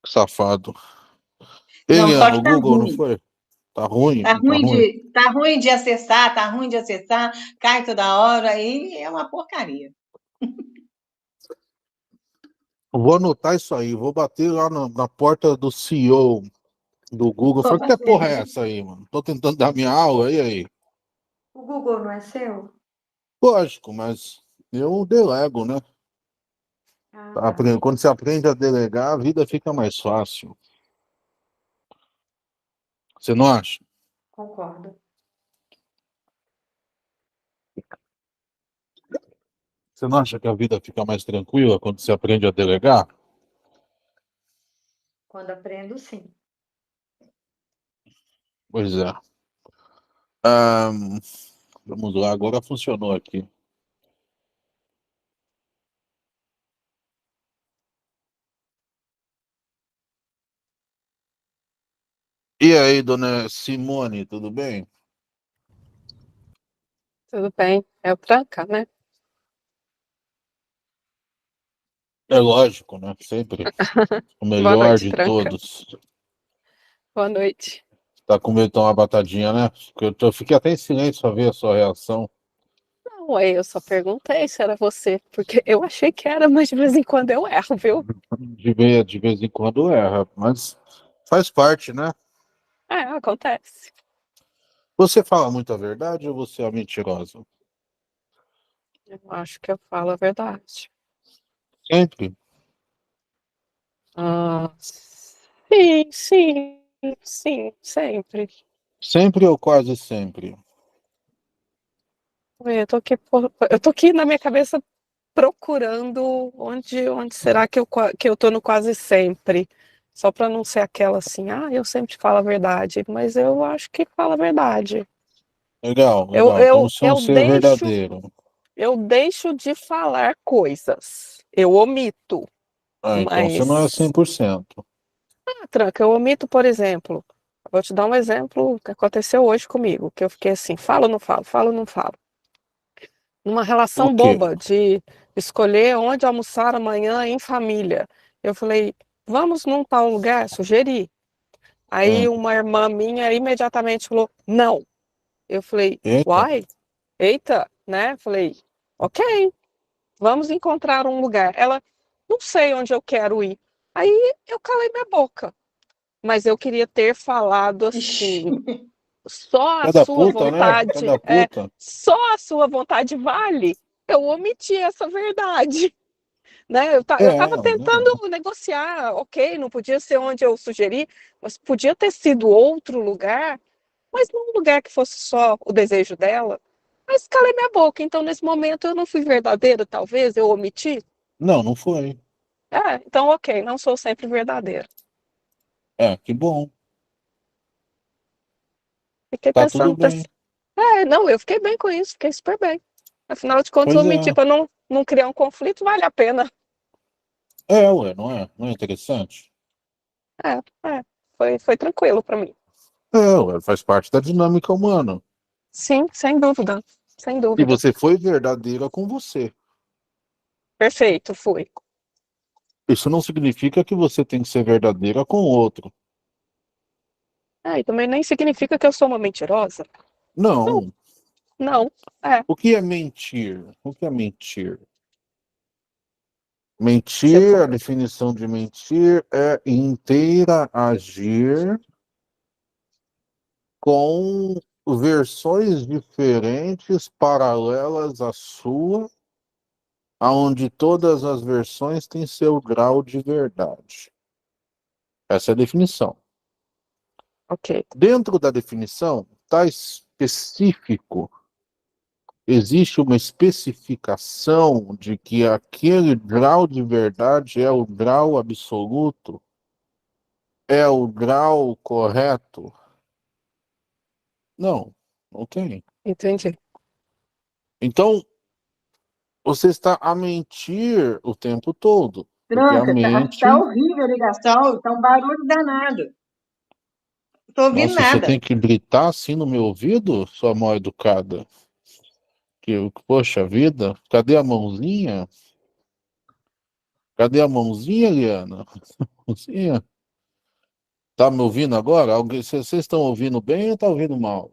Safado. Não, só Eliana, que o tá Google não ruim. foi? Tá ruim? Tá Tá ruim ruim? de, tá ruim de acessar, tá ruim de acessar, cai toda hora, aí é uma porcaria. Vou anotar isso aí, vou bater lá na porta do CEO do Google. Falei, que porra é essa aí, mano? Tô tentando dar minha aula, e aí? O Google não é seu? Lógico, mas eu delego, né? Ah, tá. Quando você aprende a delegar, a vida fica mais fácil. Você não acha? Concordo. Você não acha que a vida fica mais tranquila quando você aprende a delegar? Quando aprendo, sim. Pois é. Ahn, vamos lá, agora funcionou aqui. E aí, dona Simone, tudo bem? Tudo bem, é o tranca, né? É lógico, né? Sempre o Boa melhor noite, de tranca. todos. Boa noite. Tá com medo de tomar uma batadinha, né? Porque eu fiquei até em silêncio pra ver a sua reação. Não, eu só perguntei se era você, porque eu achei que era, mas de vez em quando eu erro, viu? De vez em quando erra, mas faz parte, né? É, acontece. Você fala muita verdade ou você é mentirosa? Eu acho que eu falo a verdade. Sempre. Ah, sim, sempre. Sempre ou quase sempre? Eu tô aqui na minha cabeça procurando onde será que que eu tô no quase sempre. Só para não ser aquela assim, eu sempre falo a verdade, mas eu acho que falo a verdade. Legal, Eu, legal. Então eu, você é um eu ser deixo, verdadeiro. eu deixo de falar coisas. Eu omito, Ah, então você não é mas 100%. tranca, eu omito, por exemplo. Vou te dar um exemplo que aconteceu hoje comigo, que eu fiquei assim, falo ou não falo, falo ou não falo. Numa O relação quê? boba de escolher onde almoçar amanhã em família. Eu falei, vamos num tal lugar? Sugeri. Aí Ah, uma irmã minha imediatamente falou, não. Eu falei, eita. uai, eita, né? Falei, ok, vamos encontrar um lugar. Ela, não sei onde eu quero ir. Aí eu calei minha boca. Mas eu queria ter falado Ixi, assim, só a Pé da sua puta, né? Pé vontade, da puta. só a sua vontade vale. Eu omiti essa verdade, né? Eu É, estava tentando negociar, ok, não podia ser onde eu sugeri, mas podia ter sido outro lugar, mas não um lugar que fosse só o desejo dela. Mas calei minha boca, então nesse momento eu não fui verdadeira, talvez, eu omiti. não, não foi. Então ok, não sou sempre verdadeira. É, que bom. Fiquei Tá tudo pensando, bem. não, eu fiquei bem com isso, fiquei super bem. Afinal de contas, Pois omitir é. para não criar um conflito vale a pena. É, ué, não é? Não é interessante? É, foi tranquilo para mim. É, ué, faz parte da dinâmica humana. Sim, sem dúvida, sem E dúvida. você foi verdadeira com você. Perfeito, fui. Isso não significa que você tem que ser verdadeira com o outro. E também nem significa que eu sou uma mentirosa. Não, Não. não, é. O que é mentir? O que é mentir? Você Mentir, a definição de mentir é inteira agir com versões diferentes, paralelas à sua, aonde todas as versões têm seu grau de verdade. Essa é a definição. Ok, Dentro da definição, está específico, existe uma especificação de que aquele grau de verdade é o grau absoluto, é o grau correto? Não, não tem. entendi. Então, você está a mentir o tempo todo, porque a tranca, tá mente. horrível a ligação, tá um barulho danado. Não tô ouvindo Nossa, você nada. tem que gritar assim no meu ouvido, sua mal educada? Poxa vida, cadê a mãozinha? Cadê a mãozinha, Liana? Mãozinha? Tá me ouvindo agora? Vocês estão ouvindo bem ou tá ouvindo mal?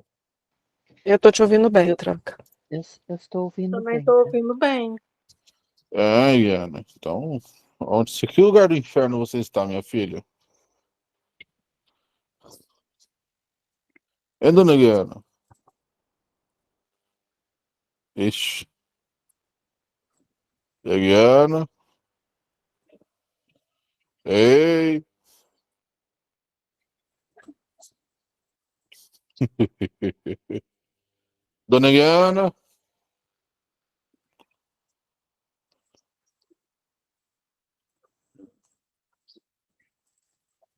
Eu tô te ouvindo bem, Troca. Eu estou ouvindo Também bem. tô ouvindo bem. Iana. Então, que lugar do inferno você está, minha filha? É, dona Eliana? Ixi. Eliana? Ei! Dona Eliana?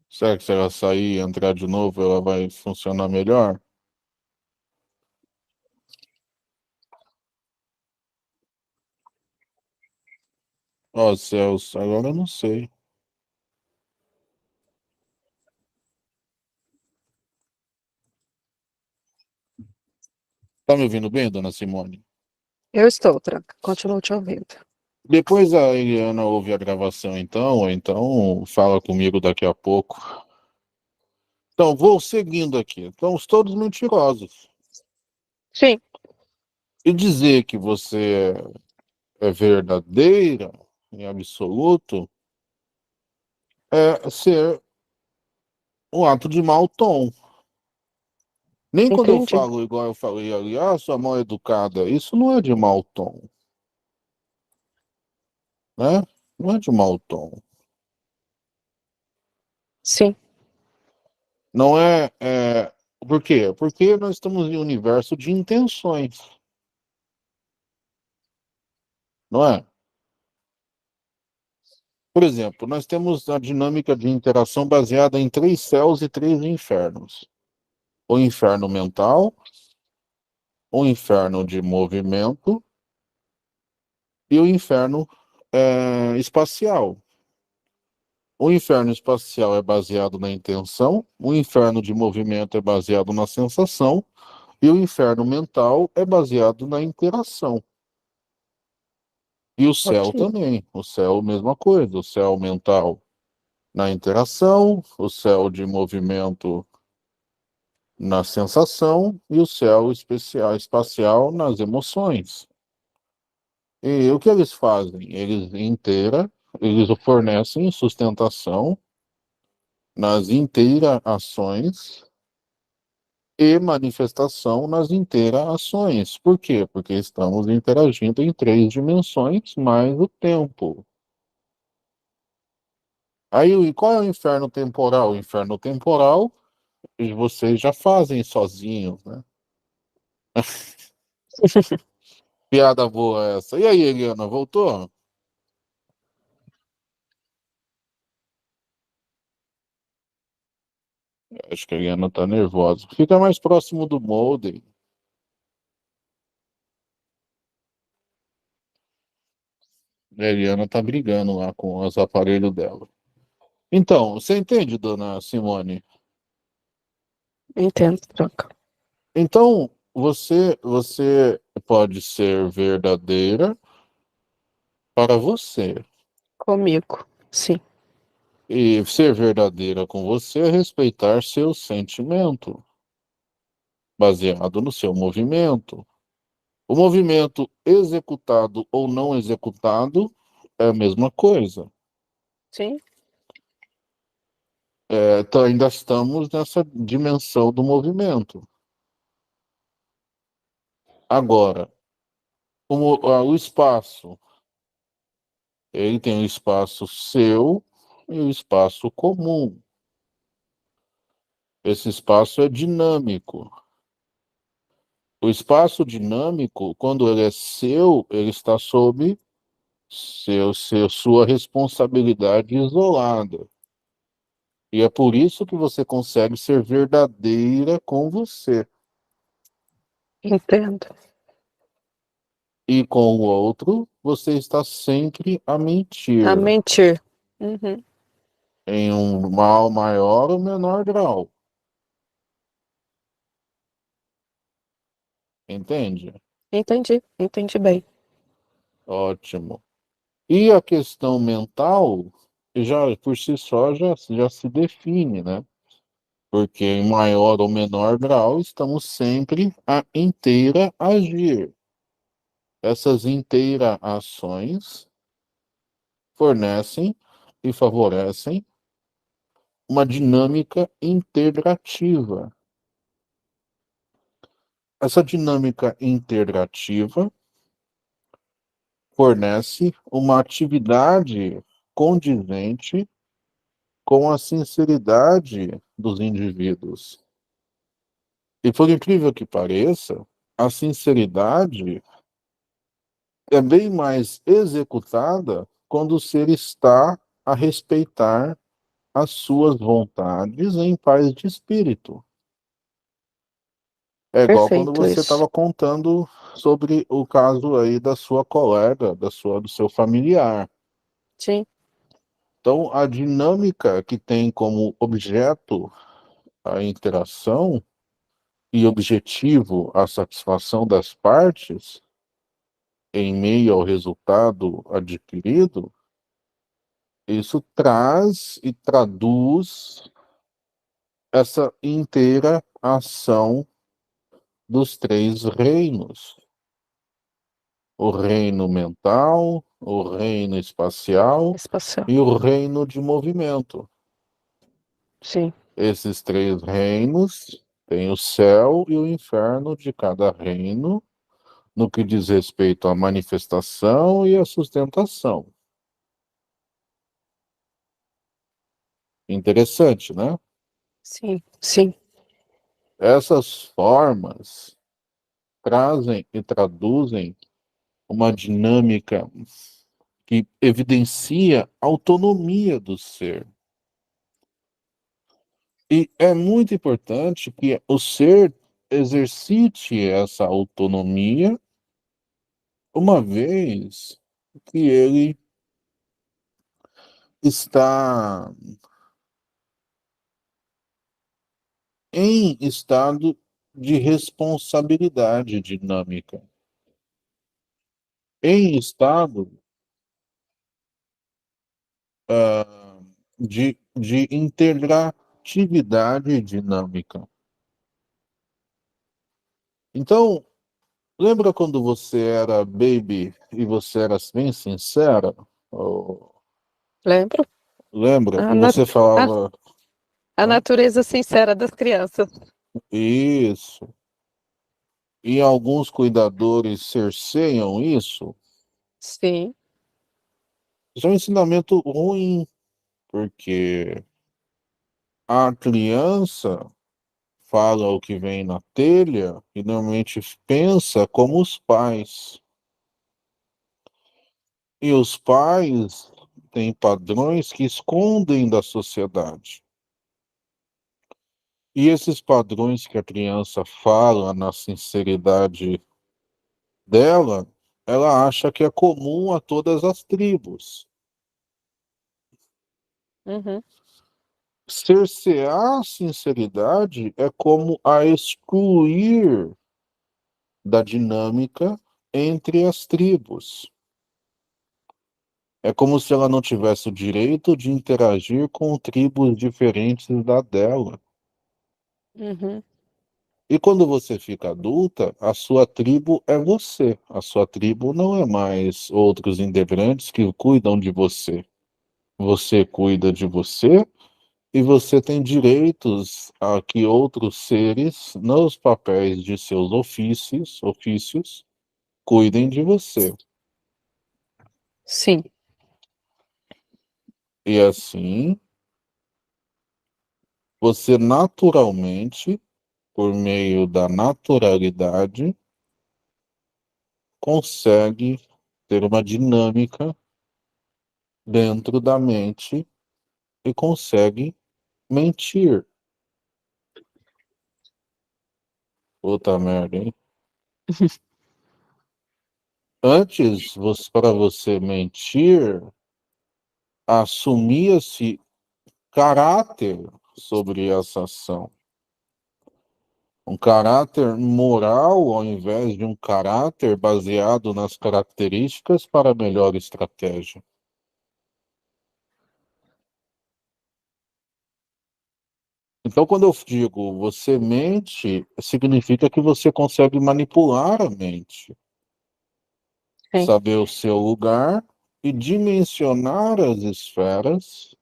Será que se ela sair e entrar de novo, ela vai funcionar melhor? Ó, céus, agora eu não sei. Tá me ouvindo bem, dona Simone? Eu estou, Troca. Continuo te ouvindo. Depois a Eliana ouve a gravação, então, ou então fala comigo daqui a pouco. Então, vou seguindo aqui. Estamos todos mentirosos. Sim, E dizer que você é verdadeira, em absoluto, é ser um ato de mau tom. Nem quando eu entendi. falo igual eu falei ali, sua mal educada, isso não é de mau tom, né? Não é de mau tom. Sim, Não é. Por quê? Porque nós estamos em um universo de intenções, não é? Por exemplo, nós temos a dinâmica de interação baseada em 3 céus e 3 infernos. O inferno mental, o inferno de movimento e o inferno espacial. O inferno espacial é baseado na intenção, o inferno de movimento é baseado na sensação e o inferno mental é baseado na interação. E o céu ok. também. O céu, mesma coisa. O céu mental na interação, o céu de movimento na sensação e o céu espacial nas emoções. E o que eles fazem? Eles fornecem sustentação nas interações e manifestação nas interações. Por quê? Porque estamos interagindo em 3 dimensões mais o tempo. Aí, e qual é o inferno temporal? O inferno temporal, vocês já fazem sozinhos, né? Piada boa essa. E aí, Eliana, voltou? Acho que a Eliana tá nervosa. Fica mais próximo do molde. A Eliana tá brigando lá com os aparelhos dela. Então, você entende, dona Simone? Entendo, Troca. Então, você pode ser verdadeira para você. Comigo. Sim, E ser verdadeira com você é respeitar seu sentimento, baseado no seu movimento. O movimento executado ou não executado é a mesma coisa. sim, Então, ainda estamos nessa dimensão do movimento. Agora, o espaço, ele tem o espaço seu e o espaço comum. Esse espaço é dinâmico. O espaço dinâmico, quando ele é seu, ele está sob sua responsabilidade isolada. E é por isso que você consegue ser verdadeira com você. entendo. E com o outro, você está sempre a mentir, A mentir. Uhum. em um mal maior ou menor grau. Entende? Entendi bem. Ótimo. E a questão mental, já por si só, já se define, né? porque em maior ou menor grau estamos sempre a inteira agir. Essas inteira-ações fornecem e favorecem uma dinâmica integrativa. Essa dinâmica integrativa fornece uma atividade condizente com a sinceridade dos indivíduos. E por incrível que pareça, a sinceridade é bem mais executada quando o ser está a respeitar as suas vontades em paz de espírito. É igual quando Perfeito você isso. estava contando sobre o caso aí da sua colega, do seu familiar. Sim, Então, a dinâmica que tem como objeto a interação e objetivo a satisfação das partes em meio ao resultado adquirido, isso traz e traduz essa inteira ação dos três reinos: o reino mental, o reino espacial espacial. e o reino de movimento. Sim, Esses três reinos têm o céu e o inferno de cada reino, no que diz respeito à manifestação e à sustentação. Interessante, né? sim, sim. Essas formas trazem e traduzem uma dinâmica que evidencia a autonomia do ser. E é muito importante que o ser exercite essa autonomia, uma vez que ele está em estado de responsabilidade dinâmica, em estado de integratividade dinâmica. Então, lembra quando você era baby e você era bem sincera? Ou Lembro. lembra? A, E na- você a, falava, a hã? natureza sincera das crianças. Isso. E alguns cuidadores cerceiam isso. Sim. Isso é um ensinamento ruim, porque a criança fala o que vem na telha e normalmente pensa como os pais. E os pais têm padrões que escondem da sociedade. E esses padrões que a criança fala na sinceridade dela, ela acha que é comum a todas as tribos. Uhum. Cercear a sinceridade é como a excluir da dinâmica entre as tribos. É como se ela não tivesse o direito de interagir com tribos diferentes da dela. Uhum. E quando você fica adulta, a sua tribo é você. A sua tribo não é mais outros integrantes que cuidam de você. Você cuida de você e você tem direitos a que outros seres, nos papéis de seus ofícios, cuidem de você. Sim. E assim, você naturalmente, por meio da naturalidade, consegue ter uma dinâmica dentro da mente e consegue mentir. Puta merda, hein? Antes, para você mentir, assumia-se caráter sobre essa ação. Um caráter moral ao invés de um caráter baseado nas características para a melhor estratégia. Então, quando eu digo você mente, significa que você consegue manipular a mente, Sim, saber o seu lugar e dimensionar as esferas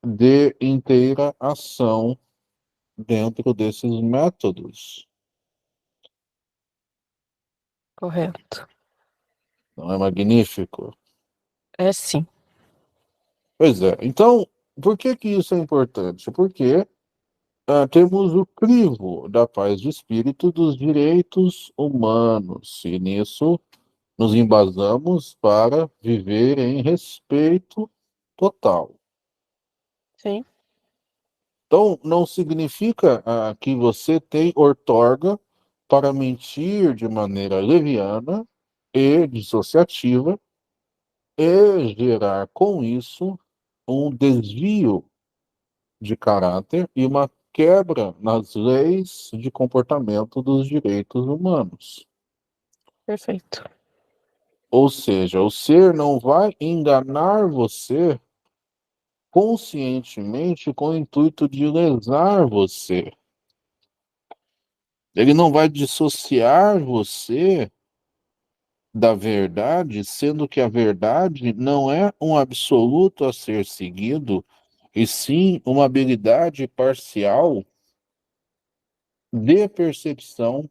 de inteira ação dentro desses métodos. correto. Não é magnífico? É sim. Pois é. Então, por que que isso é importante? Porque temos o crivo da paz de espírito dos direitos humanos, e nisso nos embasamos para viver em respeito total. Sim, Então, não significa que você tem outorga para mentir de maneira leviana e dissociativa e gerar com isso um desvio de caráter e uma quebra nas leis de comportamento dos direitos humanos. perfeito. Ou seja, o ser não vai enganar você conscientemente com o intuito de lesar você. Ele não vai dissociar você da verdade, sendo que a verdade não é um absoluto a ser seguido, e sim uma habilidade parcial de percepção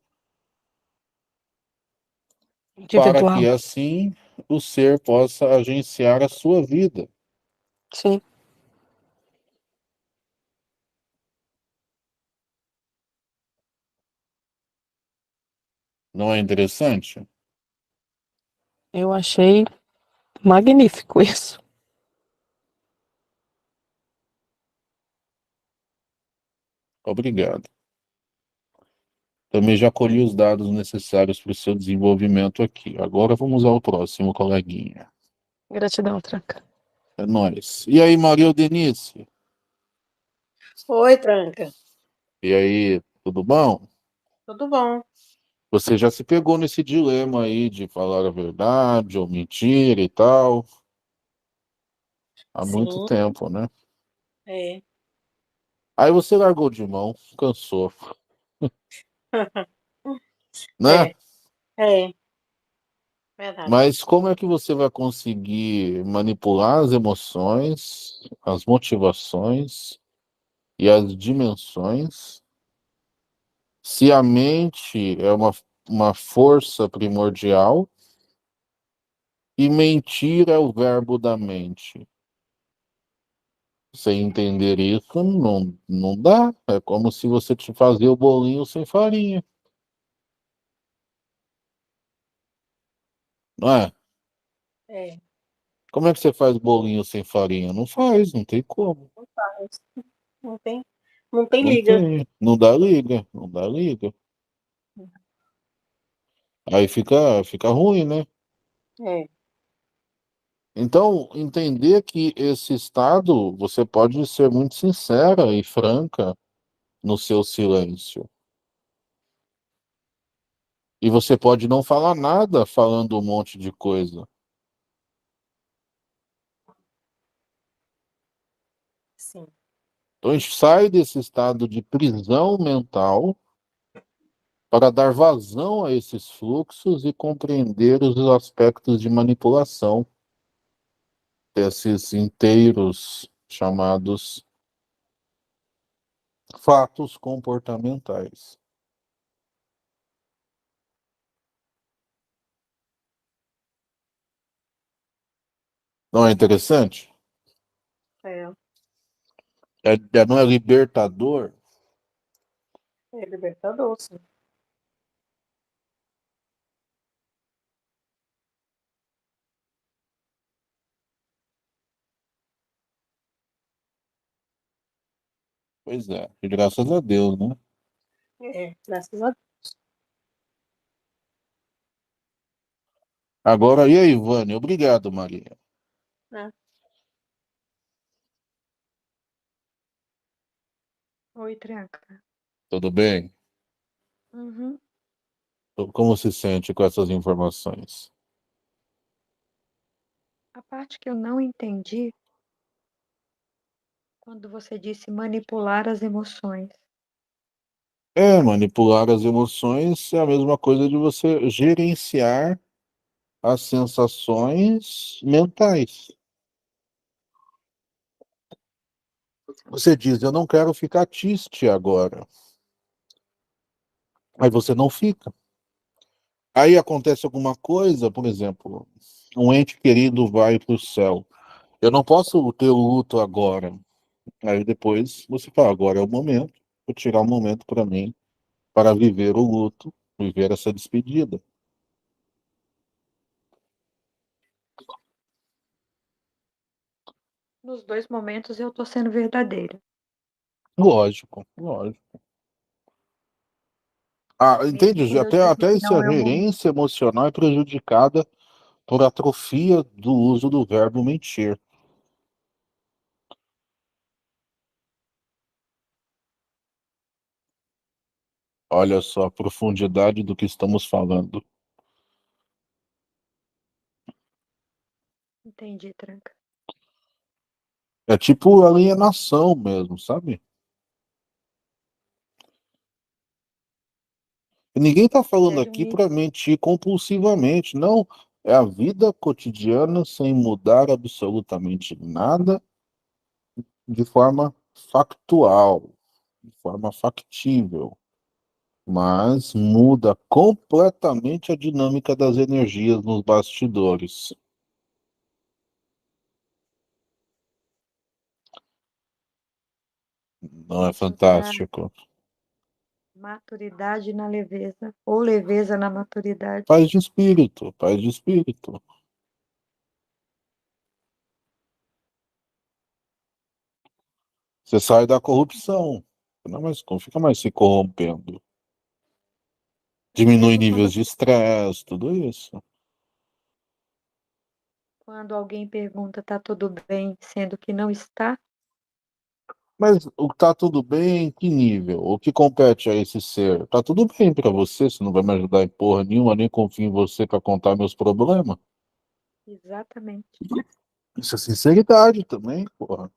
para que Individual. assim o ser possa agenciar a sua vida. Sim, Não é interessante? eu achei magnífico isso. Obrigado. Também já colhi os dados necessários para o seu desenvolvimento aqui. Agora vamos ao próximo, coleguinha. Gratidão, Tranca. É nóis. E aí, Maria Denise? Oi, Tranca. E aí, tudo bom? Tudo bom? Você já se pegou nesse dilema aí de falar a verdade ou mentir e tal, há muito Sim, tempo, né? é. Aí você largou de mão, cansou, né? É, é, verdade. Mas como é que você vai conseguir manipular as emoções, as motivações e as dimensões se a mente é uma força primordial e mentir é o verbo da mente? Sem entender isso, não dá. É como se você te fazia o bolinho sem farinha, não é? É, Como é que você faz bolinho sem farinha? Não faz, não tem como. não faz. Não tem, não tem Não liga. tem, não dá liga, não dá liga. Aí fica ruim, né? É, Então, entender que esse estado, você pode ser muito sincera e franca no seu silêncio. E você pode não falar nada falando um monte de coisa. sim. Então, a gente sai desse estado de prisão mental para dar vazão a esses fluxos e compreender os aspectos de manipulação desses inteiros chamados fatos comportamentais. Não é interessante? É, Não é libertador? é libertador, sim. Pois é, e graças a Deus, né? É, graças a Agora, e aí, Vânia? Obrigado, Maria. Deus, né? Oi, Tranca. Tudo bem? Uhum. Como se sente com essas informações? A parte que eu não entendi Quando você disse manipular as emoções. Manipular as emoções é a mesma coisa de você gerenciar as sensações mentais. Você diz, eu não quero ficar triste agora. Aí você não fica. Aí acontece alguma coisa, por exemplo, um ente querido vai para o céu. Eu não posso ter o luto agora. Aí depois você fala, agora é o momento, vou tirar um momento para mim, para viver o luto, viver essa despedida. Nos dois momentos eu tô sendo verdadeira. Lógico, lógico. Ah, Mesmo entende? quando eu digo Até que essa não é o momento. gerência emocional é prejudicada por atrofia do uso do verbo mentir. Olha só a profundidade do que estamos falando. Entendi, Tranca. É tipo alienação mesmo, sabe? E ninguém está falando Segue um aqui nível. para mentir compulsivamente, não. É a vida cotidiana sem mudar absolutamente nada de forma factual, de forma factível, mas muda completamente a dinâmica das energias nos bastidores. Não é Isso traz fantástico? maturidade na leveza, ou leveza na maturidade. Paz de espírito, paz de espírito. Você sai da corrupção, não fica mais se corrompendo. Diminui Mesmo níveis de estresse, tudo isso. quando alguém pergunta tá tudo bem, sendo que não está, Mas o que tá tudo bem, em que nível? O que compete a esse ser? Tá tudo bem pra você não vai me ajudar em porra nenhuma, nem confio em você pra contar meus problemas. exatamente. Isso é sinceridade também, porra.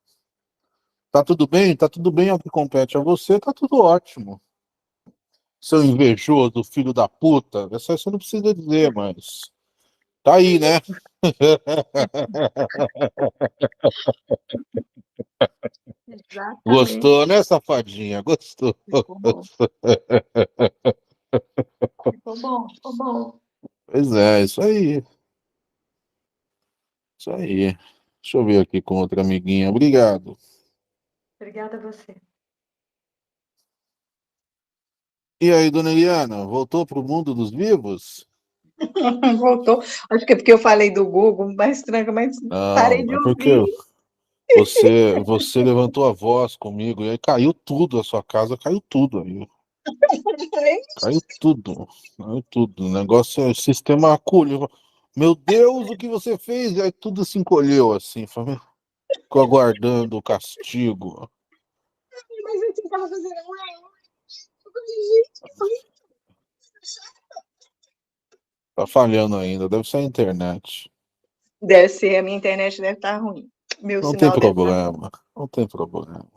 Tá tudo bem? Tá tudo bem, é o que compete a você, tá tudo ótimo. Seu invejoso, filho da puta, essa você não precisa dizer, mas tá aí, né? Exatamente. Gostou, né, safadinha? Gostou. Ficou bom. Ficou bom, ficou bom. Pois é, isso aí. Isso aí. Deixa eu ver aqui com outra amiguinha. Obrigado. Obrigada a você. E aí, dona Eliana, voltou pro mundo dos vivos? Voltou. Acho que é porque eu falei do Google, mais tranca, mas parei Não, de é porque ouvir. você levantou a voz comigo e aí caiu tudo, a sua casa caiu tudo aí. Caiu tudo. Caiu tudo. O negócio é o sistema acolheu. Meu Deus, o que você fez? E aí tudo se encolheu assim. Ficou aguardando o castigo. Mas eu tentava fazer Tá falhando ainda, deve ser a internet. Deve ser, a minha internet deve estar ruim. Meu Não tem sinal deve estar ruim. problema, não tem problema.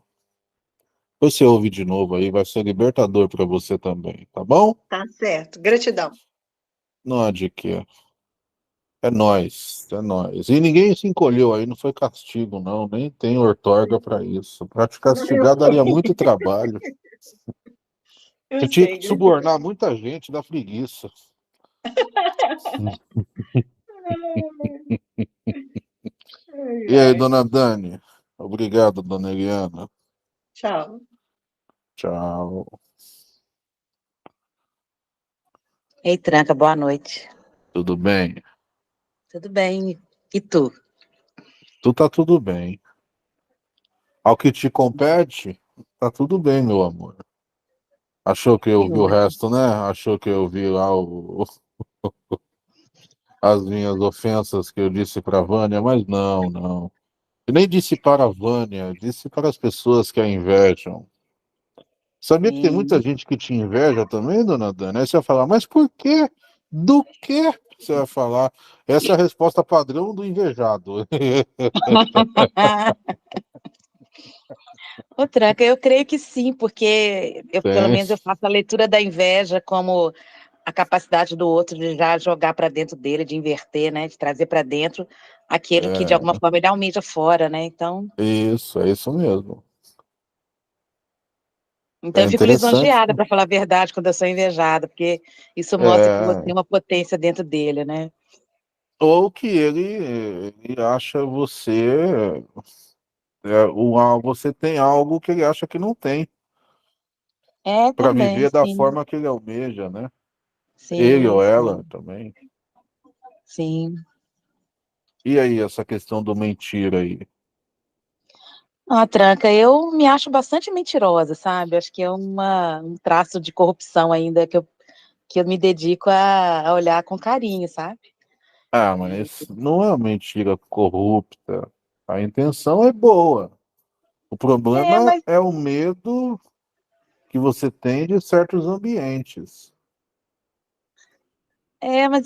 Depois você ouve de novo aí, vai ser libertador para você também, tá bom? Tá certo. Gratidão. Não há de quê. É nóis, é nóis. E ninguém se encolheu aí, não foi castigo, não. Nem tem ortorga para isso. Para te castigar daria muito trabalho. Eu Você tinha que sei, gratidão. subornar muita gente, dá preguiça. Ai, E aí, ai. dona Dani? Obrigado, dona Eliana. Tchau. Tchau. Ei, Tranca, boa noite. Tudo bem? Tudo bem? E tu? Tu tá tudo bem. Ao que te compete, tá tudo bem, meu amor. Achou que eu Que vi o ótimo. resto, né? Achou que eu vi lá as minhas ofensas que eu disse para a Vânia, mas não, não. Eu nem disse para a Vânia, disse para as pessoas que a invejam. Sabia que tem muita Sim. gente que te inveja também, dona Dani? Aí você vai falar, mas por quê? Do quê? Você vai falar. Essa é a resposta padrão do invejado. Ô, Tranca, eu creio que sim, porque pelo Tem. menos eu faço a leitura da inveja como a capacidade do outro de já jogar para dentro dele, de inverter, né? De trazer para dentro aquele que de alguma É, forma ele almeja fora, né? Então, é isso mesmo. então É eu fico interessante. lisonjeada, para falar a verdade, quando eu sou invejada, porque isso mostra que você É, tem uma potência dentro dele, né? ou que ele acha você, você tem algo que ele acha que não tem, É, para também, viver da sim, forma que ele almeja, né? Ele sim, ou ela sim, também. sim. E aí, essa questão do mentira aí? Ah, Tranca, eu me acho bastante mentirosa, sabe? Acho que é um traço de corrupção ainda que eu me dedico a olhar com carinho, sabe? Ah, É, mas não é uma mentira corrupta. A intenção é boa. O é, problema mas, é o medo que você tem de certos ambientes. mas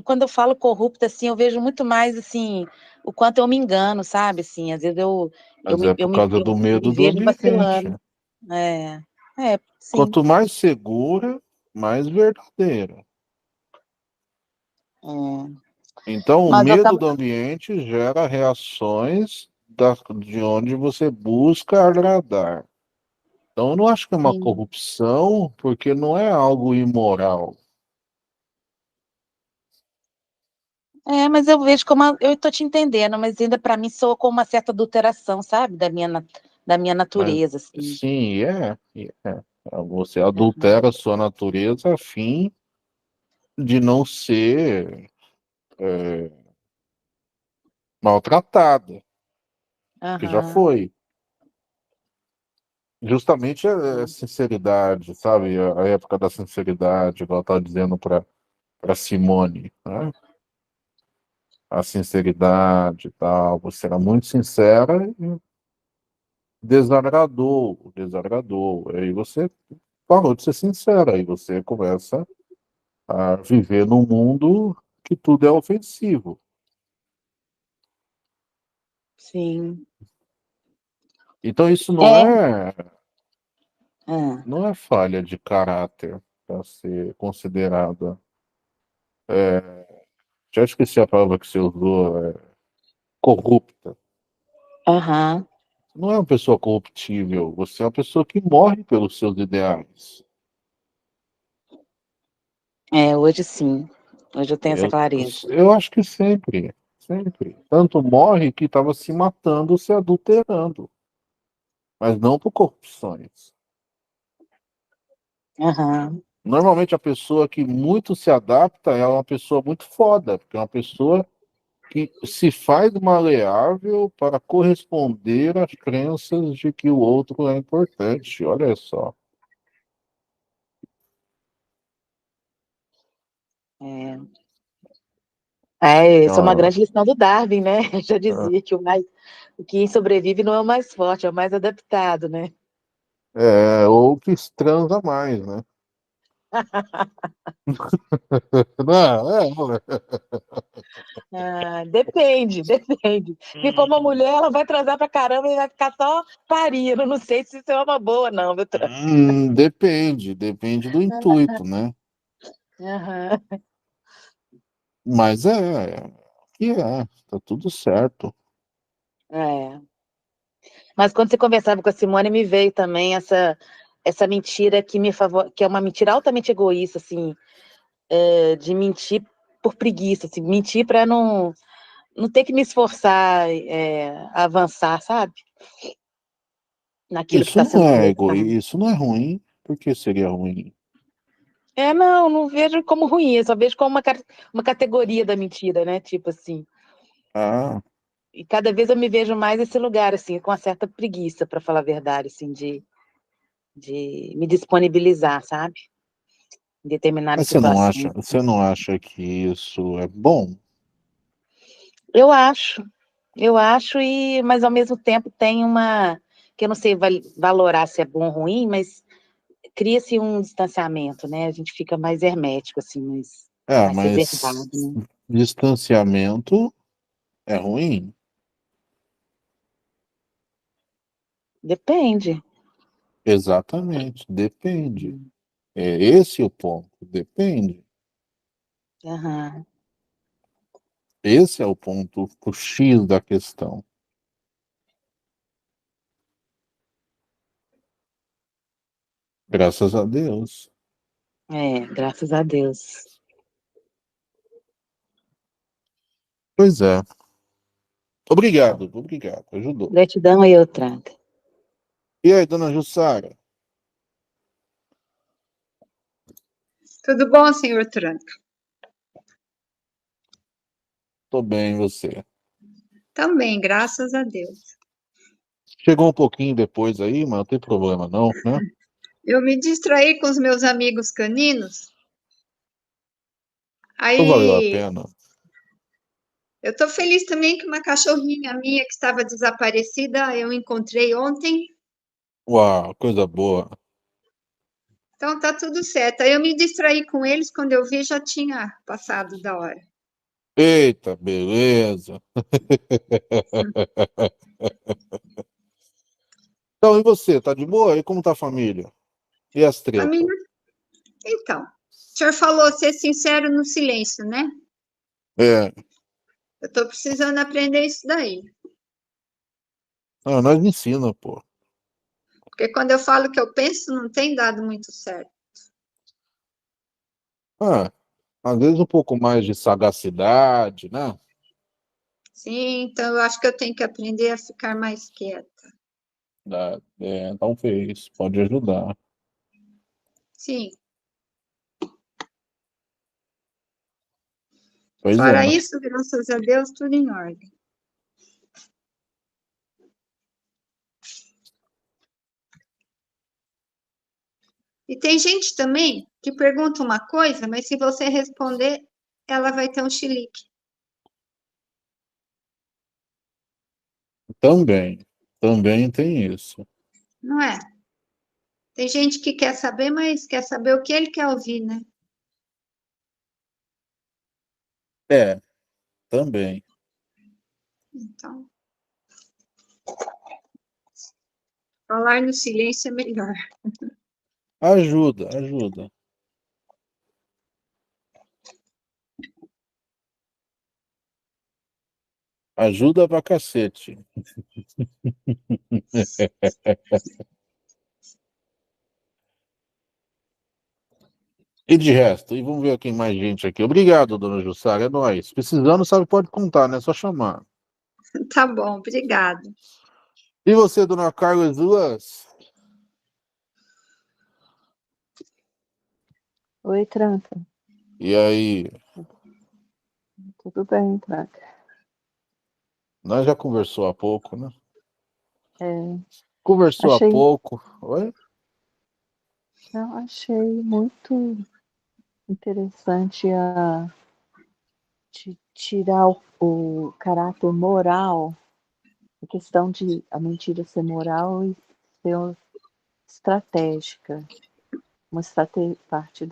quando eu falo corrupta, assim, eu vejo muito mais, assim, o quanto eu me engano, sabe? Assim, às vezes eu Mas é me, eu por me, causa eu do me medo do vejo ambiente. vacilando. É, sim. Quanto mais segura, mais verdadeira. É. Então, o Mas eu medo tava. do ambiente gera reações de onde você busca agradar. Então, eu não acho que é uma Sim. corrupção, porque não é algo imoral. Mas eu vejo como. Eu tô te entendendo, mas ainda para mim soa como uma certa adulteração, sabe? Da minha Mas, natureza, assim. sim, é. Você Aham. adultera a sua natureza a fim de não ser é, maltratada, que já Aham. foi. Justamente a sinceridade, sabe? A época da sinceridade, igual eu estava dizendo para Simone, né? A sinceridade e tal. Você era muito sincera e desagradou. Aí você parou de ser sincera, aí você começa a viver num mundo que tudo é ofensivo. Sim. Então isso É. Ah, não é falha de caráter para ser considerada. Já esqueci a palavra que você usou, corrupta. aham. Não é uma pessoa corruptível, você é uma pessoa que morre pelos seus ideais. Hoje sim. Hoje eu tenho essa Eu, clareza. eu acho que sempre, sempre. Tanto morre que estava se matando, se adulterando, mas não por corrupções. Aham. Normalmente a pessoa que muito se adapta é uma pessoa muito foda, porque é uma pessoa que se faz maleável para corresponder às crenças de que o outro é importante. Olha só. É. Isso é uma Ah, grande lição do Darwin, né? Já ah, dizia que o que sobrevive não é o mais forte, é o mais adaptado, né? ou que transa mais, né? Não, Depende, depende. Se for uma mulher, ela vai transar pra caramba e vai ficar só parindo. Não sei se isso é uma boa, não, meu trans. depende do intuito, né? Aham. Mas tá tudo certo. É. Mas quando você conversava com a Simone, me veio também essa mentira que é uma mentira altamente egoísta, assim, de mentir por preguiça, assim, mentir para não ter que me esforçar a avançar, sabe? Naquilo que está sendo conversado. Isso não é ruim. Por que seria ruim? Não vejo como ruim, eu só vejo como uma categoria da mentira, né? Tipo assim. Ah, E cada vez eu me vejo mais nesse lugar, assim, com uma certa preguiça, para falar a verdade, assim, de me disponibilizar, sabe? Em determinadas mas situações. você não acha que isso é bom? Eu acho, mas ao mesmo tempo tem que eu não sei valorar se é bom ou ruim, mas cria-se um distanciamento, né? A gente fica mais hermético, assim, mais reservado, Mas né? distanciamento é ruim. Depende. Exatamente, depende. É esse o ponto, depende. Aham. Esse é o ponto, o X da questão. Graças a Deus. Graças a Deus. Pois é. Obrigado, ajudou. Gratidão eu trago. E aí, dona Jussara? Tudo bom, senhor Tranca? Tô bem, e você? Também, graças a Deus. Chegou um pouquinho depois aí, mas não tem problema não, né? Eu me distraí com os meus amigos caninos. Não valeu a Aí, pena. eu tô feliz também que uma cachorrinha minha que estava desaparecida, eu encontrei ontem. Uau, coisa boa. Então tá tudo certo. Aí eu me distraí com eles, quando eu vi já tinha passado da hora. Eita, beleza. Então, e você, tá de boa? E como tá a família? E as tretas? Família, então, o senhor falou ser sincero no silêncio, né? É, Eu tô precisando aprender isso daí. nós ensina, pô. Porque quando eu falo o que eu penso, não tem dado muito certo. Ah, às vezes um pouco mais de sagacidade, né? Sim, então eu acho que eu tenho que aprender a ficar mais quieta. Talvez, pode ajudar. Sim. Pois Fora é. isso, graças a Deus, tudo em ordem. E tem gente também que pergunta uma coisa, mas se você responder, ela vai ter um chilique, Também tem isso. não é? Tem gente que quer saber, mas quer saber o que ele quer ouvir, né? É, também. Então, falar no silêncio é melhor. Ajuda. Ajuda pra cacete. E de resto, e vamos ver quem mais gente aqui. Obrigado, dona Jussara, é nóis. Precisando, sabe, pode contar, né? É só chamar. Tá bom, obrigada. E você, dona Carlos Duas? Oi, Tranca. E aí? Tudo bem, Tranca? Nós já conversou há pouco, né? É, Conversou há achei, pouco. Oi? não, achei muito interessante de tirar o caráter moral, a questão de a mentira ser moral e ser estratégica, uma parte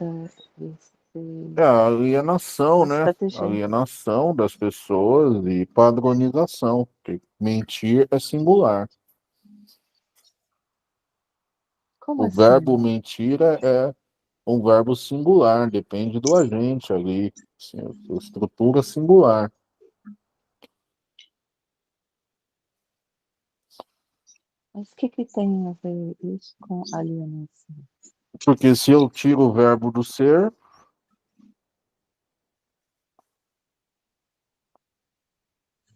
É a alienação, uma né? estratégia. Alienação das pessoas e padronização. Porque mentir é singular. Como O verbo assim? mentira é um verbo singular, depende do agente ali. Assim, a estrutura singular. Mas o que tem a ver isso com alienação? Porque se eu tiro o verbo do ser,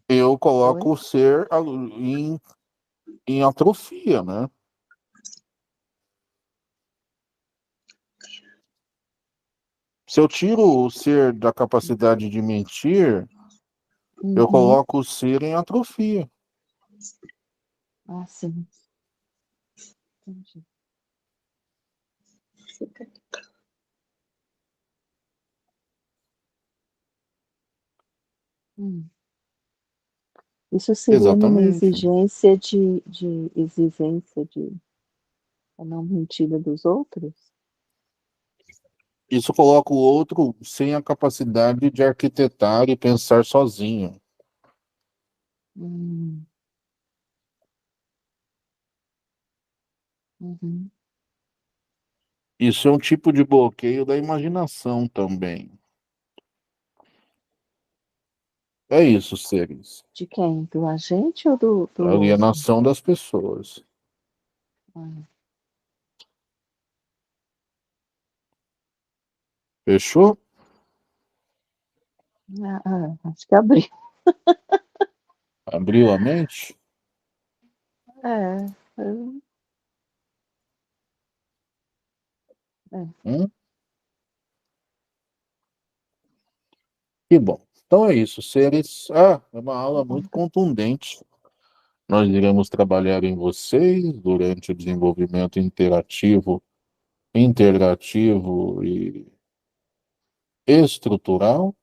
eu Oi? coloco o ser em atrofia, né? Se eu tiro o ser da capacidade de mentir, eu Uhum. coloco o ser em atrofia. Ah, sim. Entendi. Hum. Isso seria numa Exatamente. exigência de a não mentira dos outros? Isso coloca o outro sem a capacidade de arquitetar e pensar sozinho. Hum, Uhum. Isso é um tipo de bloqueio da imaginação também. É isso, seres. De quem? Do agente ou do outro? Alienação das pessoas. Ah, Fechou? acho que abri. Abriu a mente? É, eu- Hum? Que bom. Então é isso, seres. É uma aula muito contundente. Nós iremos trabalhar em vocês durante o desenvolvimento interativo, integrativo e estrutural.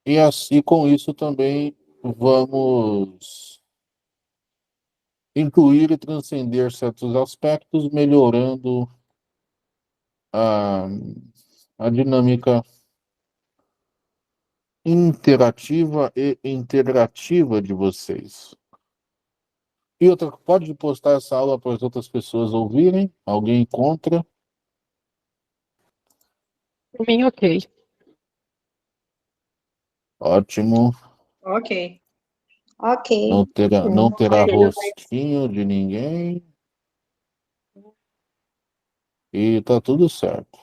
E assim, com isso também vamos incluir e transcender certos aspectos, melhorando a, a dinâmica interativa e integrativa de vocês. E outra, pode postar essa aula para as outras pessoas ouvirem? Alguém contra? Por mim, ok. Ótimo. Ok. Ok. Não terá Ok. rostinho de ninguém. E tá tudo certo.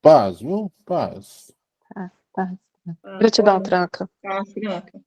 Paz, viu? Paz. tá. Gratidão, Tranca. Tá, Franca.